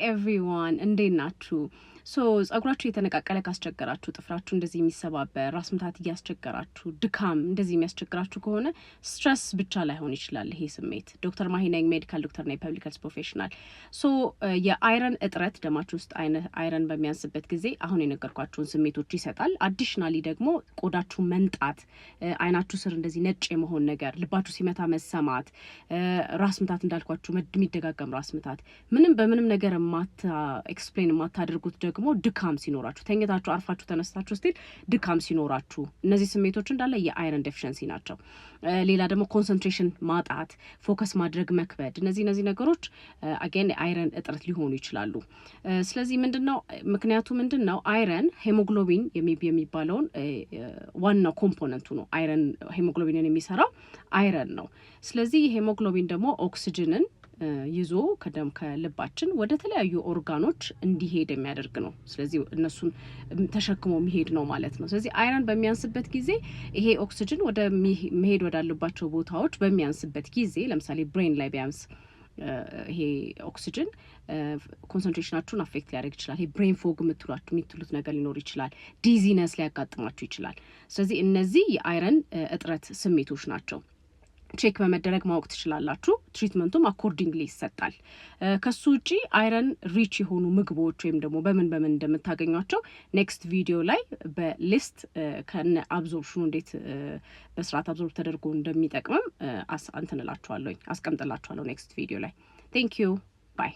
everyone እንዴት ናችሁ? ሶ ጸጉራችሁ የተነቃቀለ ካስቸገራችሁ ጥፍራችሁ እንደዚህ የሚሰባበር ራስ ምታት እያስቸገራችሁ ድካም እንደዚህ የሚያስቸግራችሁ ከሆነ ስትረስ ብቻ ላይሆን ይችላል ይሄ ስሜት። ዶክተር ማሂ ነኝ፣ ሜዲካል ዶክተር ነኝ፣ ፐብሊክ ሄልዝ ፕሮፌሽናል። ሶ የአይረን እጥረት ደማችሁ ውስጥ አይረን በሚያንስበት ጊዜ አሁን የነገርኳችሁን ስሜቶች ይሰጣል። አዲሽናሊ ደግሞ ቆዳችሁ መንጣት፣ አይናችሁ ስር እንደዚህ ነጭ የመሆን ነገር፣ ልባችሁ ሲመታ መሰማት፣ ራስ ምታት እንዳልኳችሁ የሚደጋገም ራስ ምታት፣ ምንም በምንም ነገር ኤክስፕሌን የማታደርጉት ደግሞ ድካም ሲኖራችሁ፣ ተኝታችሁ አርፋችሁ ተነስታችሁ ስቲል ድካም ሲኖራችሁ፣ እነዚህ ስሜቶች እንዳለ የአይረን ዴፊሸንሲ ናቸው። ሌላ ደግሞ ኮንሰንትሬሽን ማጣት፣ ፎከስ ማድረግ መክበድ፣ እነዚህ ነገሮች አገን አይረን እጥረት ሊሆኑ ይችላሉ። ስለዚህ ምንድነው ምክንያቱ? ምንድነው አይረን ሄሞግሎቢን የሚባለውን ዋናው ኮምፖነንቱ ነው። አይረን ሄሞግሎቢንን የሚሰራው አይረን ነው። ስለዚህ ሄሞግሎቢን ደግሞ ኦክሲጅንን ይዞ ከደም ከልባችን ወደ ተለያዩ ኦርጋኖች እንዲሄድ የሚያደርግ ነው። ስለዚህ እነሱን ተሸክሞ የሚሄድ ነው ማለት ነው። ስለዚህ አይረን በሚያንስበት ጊዜ ይሄ ኦክሲጅን ወደ መሄድ ወዳለባቸው ቦታዎች በሚያንስበት ጊዜ ለምሳሌ ብሬን ላይ ቢያንስ ይሄ ኦክሲጅን ኮንሰንትሬሽናችሁን አፌክት ሊያደርግ ይችላል። ይሄ ብሬን ፎግ የምትሉት ነገር ሊኖር ይችላል። ዲዚነስ ሊያጋጥማችሁ ይችላል። ስለዚህ እነዚህ የአይረን እጥረት ስሜቶች ናቸው። ቼክ በመደረግ ማወቅ ትችላላችሁ። ትሪትመንቱም አኮርዲንግሊ ይሰጣል። ከሱ ውጪ አይረን ሪች የሆኑ ምግቦች ወይም ደግሞ በምን እንደምታገኟቸው ኔክስት ቪዲዮ ላይ በሊስት ከነ አብዞርፕሽኑ እንዴት በስርዓት አብዞርፕ ተደርጎ እንደሚጠቅምም አስቀምጥላችኋለሁ ኔክስት ቪዲዮ ላይ። ቴንክ ዩ ባይ